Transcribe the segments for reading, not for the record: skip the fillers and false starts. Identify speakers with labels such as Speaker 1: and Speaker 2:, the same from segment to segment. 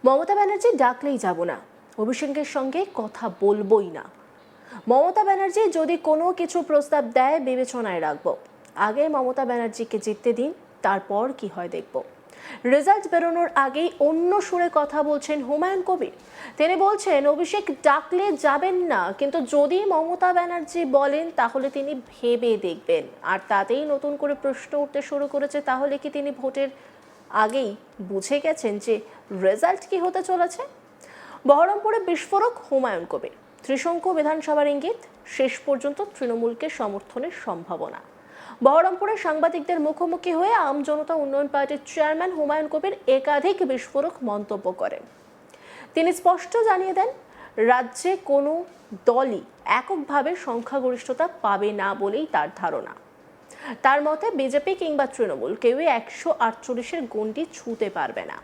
Speaker 1: মমতা ব্যানার্জি ডাকলেই যাব না, অভিষেকের সঙ্গে কথা বলবই না। মমতা ব্যানার্জি যদি কোনো কিছু প্রস্তাব দেয় বিবেচনায় রাখবো। আগে মমতা ব্যানার্জিকে জিততে দিন, তারপর কি হয় দেখব। রেজাল্ট বেরোনোর আগেই অন্য সুরে কথা বলছেন হুমায়ুন কবির। তিনি বলছেন অভিষেক ডাকলে যাবেন না, কিন্তু যদি মমতা ব্যানার্জি বলেন তাহলে তিনি ভেবে দেখবেন। আর তাতেই নতুন করে প্রশ্ন উঠতে শুরু করেছে, তাহলে কি তিনি ভোটের আগেই বুঝে গেছেন যে রেজাল্ট কি হতে চলেছে? বহরমপুরে বিস্ফোরক হুমায়ুন কবির। ত্রিশঙ্কু বিধানসভার ইঙ্গিত, শেষ পর্যন্ত তৃণমূলকে সমর্থনের সম্ভাবনা। বহরমপুরে সাংবাদিকদের মুখোমুখি হয়ে আম জনতা উন্নয়ন পার্টির চেয়ারম্যান হুমায়ুন কবির একাধিক বিস্ফোরক মন্তব্য করেন। তিনি স্পষ্ট জানিয়ে দেন, রাজ্যে কোনো দলই এককভাবে সংখ্যাগরিষ্ঠতা পাবে না বলেই তার ধারণা। তার মতে বিজেপি কিংবা তৃণমূল কেউই 148-এর গণ্ডি ছুঁতে পারবে না।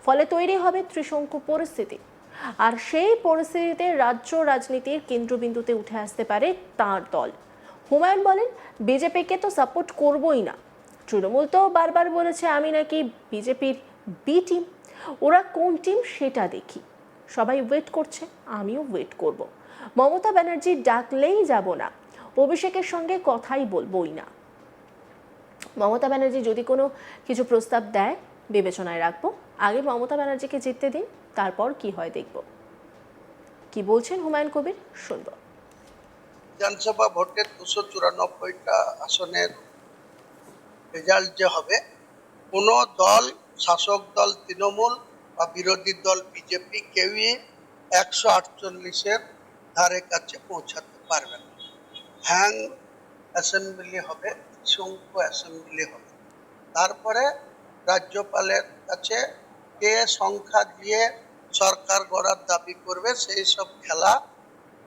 Speaker 1: ফলে তৈরি হবে ত্রিশঙ্কু পরিস্থিতি। আর সেই পরিস্থিতিতে রাজ্য রাজনীতির কেন্দ্রবিন্দুতে উঠে আসতে পারে তাঁর দল। হুমায়ুন বলেন, বিজেপিকে তো সাপোর্ট করবই না। তৃণমূল তো বারবার বলেছে আমি নাকি বিজেপির বি টিম। ওরা কোন টিম সেটা দেখি। সবাই ওয়েট করছে, আমিও ওয়েট করব। মমতা ব্যানার্জি ডাকলেই যাব না, অভিষেকের সঙ্গে কথাই বলবই না। মমতা ব্যানার্জি যদি কোনো কিছু প্রস্তাব দেয় বিবেচনায় রাখবো। আগে মমতা ব্যানার্জিকে জিততে দিন, তারপর কি হয় দেখব। কি বলছেন হুমায়ুন কবির, শুনব।
Speaker 2: বিধানসভা ভোটের 294টা আসনের রেজাল্ট যে হবে, কোনো দল, শাসক দল তৃণমূল বা বিরোধী দল বিজেপি, কেউই 148-এর ধারে কাছে পৌঁছাতে পারবে না। হ্যাং অ্যাসেম্বলি হবে, ত্রিশঙ্কু অ্যাসেম্বলি হবে। তারপরে রাজ্যপালের কাছে কে সংখ্যা দিয়ে সরকার গড়ার দাবি করবে, সেই সব খেলা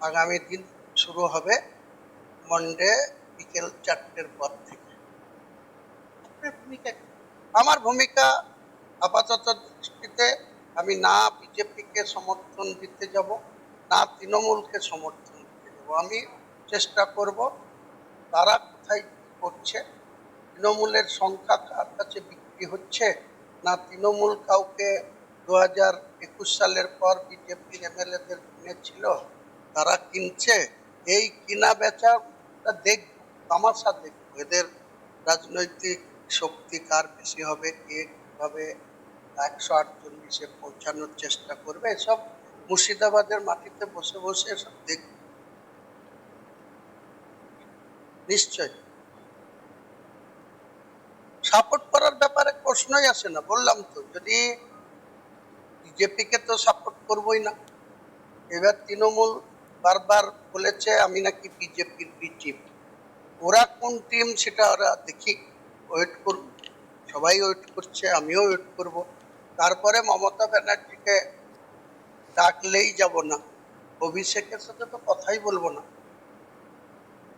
Speaker 2: আগামী দিন শুরু হবে মন্ডে বিকেল 4টের পর থেকে। আমার ভূমিকা আপাতত দৃষ্টিতে, আমি না বিজেপিকে সমর্থন দিতে যাব, না তৃণমূলকে সমর্থন দিতে যাব। আমি চেষ্টা করব তারা কোথায় করছে, তৃণমূলের সংখ্যা কার কাছে বিক্রি হচ্ছে, না তৃণমূল কাউকে 2021 সালের পর বিজেপির এমএলএদের কিনেছিল, তারা কিনছে। এই কিনা বেচাটা দেখব, তামাশা দেখব, এদের রাজনৈতিক শক্তি কার বেশি হবে, কে কিভাবে 148-এ পৌঁছানোর চেষ্টা করবে। এসব মুর্শিদাবাদের মাটিতে বসে বসে এসব দেখব নিশ্চয়। সাপোর্ট করার ব্যাপারে প্রশ্নই আসে না, বললাম তো। যদি বিজেপিকে তো সাপোর্ট করবই না। এবার তৃণমূল বারবার বলেছে আমি নাকি বিজেপির বি টিম। ওরা কোন টিম সেটা ওরা দেখি, ওয়েট করুন। সবাই ওয়েট করছে, আমিও ওয়েট করব। তারপরে মমতা ব্যানার্জিকে ডাকলেই যাব না, অভিষেকের সাথে তো কথাই বলবো না।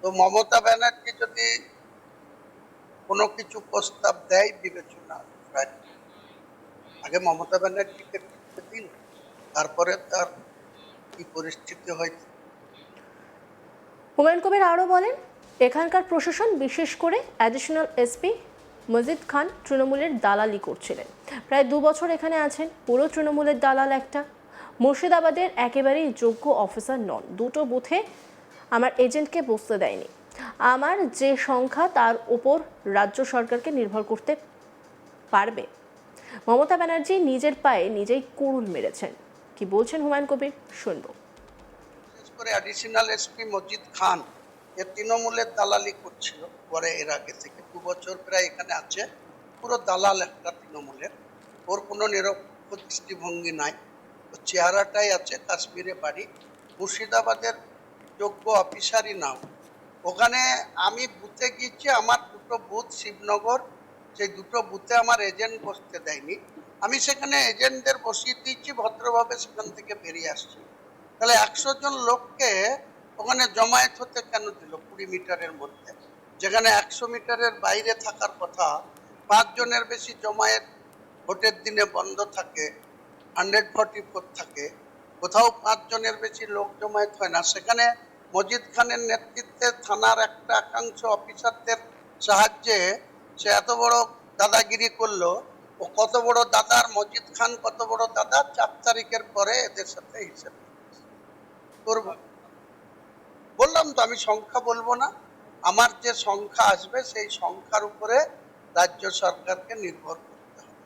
Speaker 2: তো মমতা ব্যানার্জি যদি কোনো কিছু প্রস্তাব দেয় বিবেচনা রাখবে। আগে মমতা ব্যানার্জিকে জিততে দিন, তারপরে তার কি পরিস্থিতি হয়।
Speaker 1: হুমায়ুন কবির আরও বলেন, এখানকার প্রশাসন, বিশেষ করে অ্যাডিশনাল এসপি মজিদ খান তৃণমূলের দালালি করছিলেন। প্রায় 2 বছর এখানে আছেন, পুরো তৃণমূলের দালাল একটা। মুর্শিদাবাদের একেবারেই যোগ্য অফিসার নন। 2টো বুথে আমার এজেন্টকে বসতে দেয়নি। আমার যে সংখ্যা তার উপর রাজ্য সরকারকে নির্ভর করতে পারবে। মমতা ব্যানার্জি নিজের পায়ে নিজেই কুড়ুল মেরেছেন। কি বলছেন হুমায়ুন কবির, শুনব।
Speaker 2: বিশেষ করে অ্যাডিশনাল এসপি মজিদ খান এ তৃণমূলের দালালি করছিল পরে, এর আগে থেকে 2 বছর প্রায় এখানে আছে। পুরো দালাল একটা তৃণমূলের। ওর কোনো নিরপেক্ষ দৃষ্টিভঙ্গি নাই, ওর চেহারাটাই আছে, কাশ্মীরে বাড়ি। মুর্শিদাবাদের যোগ্য অফিসারই নাও। ওখানে আমি বুথে গিয়েছি, আমার 2টো বুথ শিবনগর, সেই 2টো বুথে আমার এজেন্ট বসতে দেয়নি। আমি সেখানে এজেন্টদের বসিয়ে দিয়েছি, ভদ্রভাবে সেখান থেকে বেরিয়ে আসছি। তাহলে 100 জন লোককে ওখানে জমায়েত হতে কেন দিল 20 মিটারের মধ্যে, যেখানে 100 মিটারের বাইরে থাকার কথা? 5 জনের বেশি জমায়েত ভোটের দিনে বন্ধ থাকে, 144 থাকে, কোথাও 5 জনের বেশি লোক জমায়েত হয় না। সেখানে মজিদ খানের নেতৃত্বে থানার একটা একাংশ অফিসারদের সাহায্যে সে এত বড় দাদাগিরি করলো ও কত বড় দাদার মজিদ খান কত বড় দাদা 4 তারিখের পরে এদের সাথে হিসেব করবো। বললাম তো আমি সংখ্যা বলবো না, আমার যে সংখ্যা আসবে সেই সংখ্যার উপরে রাজ্য সরকারকে নির্ভর করতে হবে।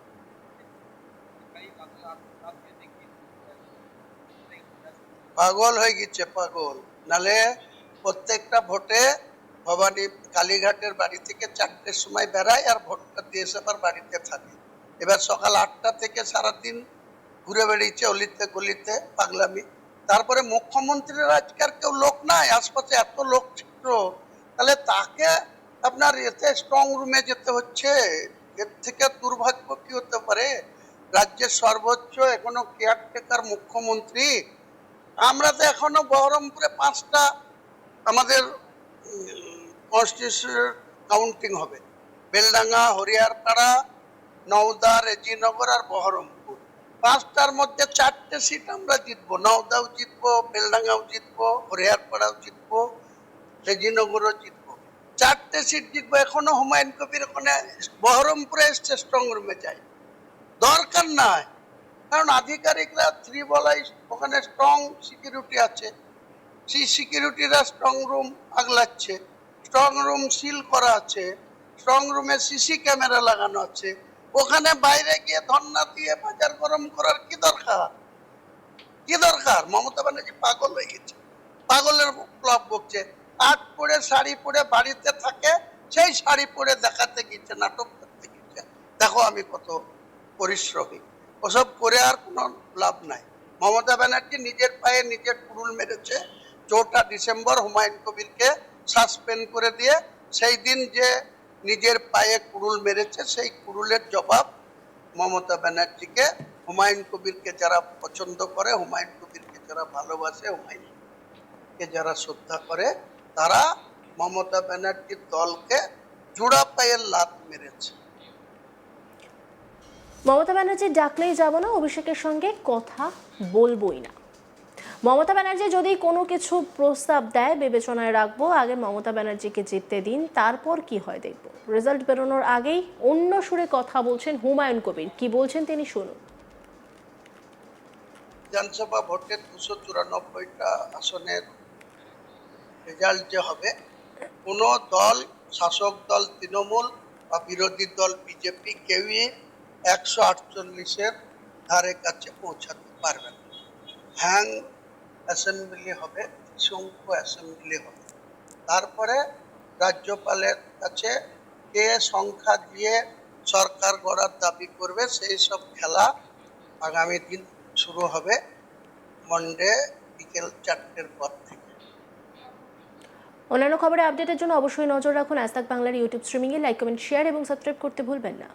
Speaker 2: পাগল হয়ে গেছে পাগল, নালে প্রত্যেকটা ভোটে ভবানী কালীঘাটের বাড়ি থেকে 4টের সময় বেড়ায় আর ভোটটা দিয়ে এসে আবার বাড়িতে থাকে। এবার সকাল 8টা থেকে সারাদিন ঘুরে বেড়িয়েছে অলিতে গলিতে পাগলামি। তারপরে মুখ্যমন্ত্রীর আজকার কেউ লোক নাই, আশপাশে এত লোক ছিল, তাহলে তাকে আপনার এতে স্ট্রং রুমে যেতে হচ্ছে। এর থেকে দুর্ভাগ্য কি হতে পারে? রাজ্যের সর্বোচ্চ এখনো কেয়ারটেকার মুখ্যমন্ত্রী। আমরা তো এখনো বহরমপুরে 5টা আমাদের কনস্টিটিউশন কাউন্টিং হবে, বেলডাঙ্গা, হরিয়ারপাড়া, নওদা, রেজিনগর আর বহরমপুর। 5টার মধ্যে 4টে সিট আমরা জিতবো, নওদাও জিতবো, বেলডাঙ্গাও জিতবো, হরিয়ারপাড়াও জিতবো, রেজিনগরও জিতবো। 4টে সিট জিতবো। এখনো হুমায়ুন কবির ওখানে বহরমপুরে এসছে স্ট্রং রুমে যাই, দরকার নাই, কারণ আধিকারিকরা ত্রিবলাই ওখানে স্ট্রং সিকিউরিটি আছে, সেই সিকিউরিটিরা স্ট্রং রুম আগলাচ্ছে, স্ট্রং রুম সিল করা আছে, স্ট্রং রুমে সিসি ক্যামেরা লাগানো আছে। ওখানে বাইরে গিয়ে ধর্ণা দিয়ে বাজার গরম করার কি দরকার? কি দরকার? মমতা ব্যানার্জি পাগল হয়ে গেছে, পাগলের ক্লাব বকছে। আট পরে শাড়ি পরে বাড়িতে থাকে, সেই শাড়ি পরে দেখাতে গেছে, নাটক করতে গেছে, দেখো আমি কত পরিশ্রমী। ওসব করে আর কোনো লাভ নাই। মমতা ব্যানার্জি নিজের পায়ে নিজের কুড়ুল মেরেছে। 4টা ডিসেম্বর হুমায়ুন কবিরকে সাসপেন্ড করে দিয়ে সেই দিন যে নিজের পায়ে কুড়ুল মেরেছে সেই কুড়ুলের জবাব মমতা ব্যানার্জিকে, হুমায়ুন কবিরকে যারা পছন্দ করে, হুমায়ুন কবিরকে যারা ভালোবাসে, হুমায়ুনকে যারা শ্রদ্ধা করে, তারা মমতা ব্যানার্জির দলকে জোড়া পায়ের লাত মেরেছে।
Speaker 1: মমতা ব্যানার্জি ডাকলেই যাব না, অভিষেকের সঙ্গে কথা বলবোই না। মমতা ব্যানার্জি যদি কোনো কিছু প্রস্তাব দেয় বিবেচনায় রাখবো, আগে মমতা ব্যানার্জিকে জিততে দিন, তারপর কি হয় দেখব। রেজাল্ট বেরোনোর আগেই অন্য সুরে কথা বলছেন হুমায়ুন কবির। কি বলছেন তিনি শুনুন।
Speaker 2: বিধানসভা ভোটের 294টা আসনের রেজাল্ট যে হবে, কোনো দল, শাসক দল তৃণমূল বা বিরোধী দল বিজেপি, কেউই 148-এর ধারে কাছে পৌঁছাতে পারবে না। হ্যাং অ্যাসেম্বলি হবে, ত্রিশঙ্কু অ্যাসেম্বলি হবে। তারপরে রাজ্যপালের কাছে কে সংখ্যা দিয়ে সরকার গড়ার দাবি করবে, সেই সব খেলা আগামী দিন শুরু হবে, মন্ডে বিকেল 4টের পর থেকে।
Speaker 1: অন্যান্য খবরে আপডেটের জন্য অবশ্যই নজর রাখুন আজ তাক বাংলার ইউটিউব স্ট্রিমিংয়ে। লাইক, কমেন্ট, শেয়ার এবং সাবস্ক্রাইব করতে ভুলবেন না।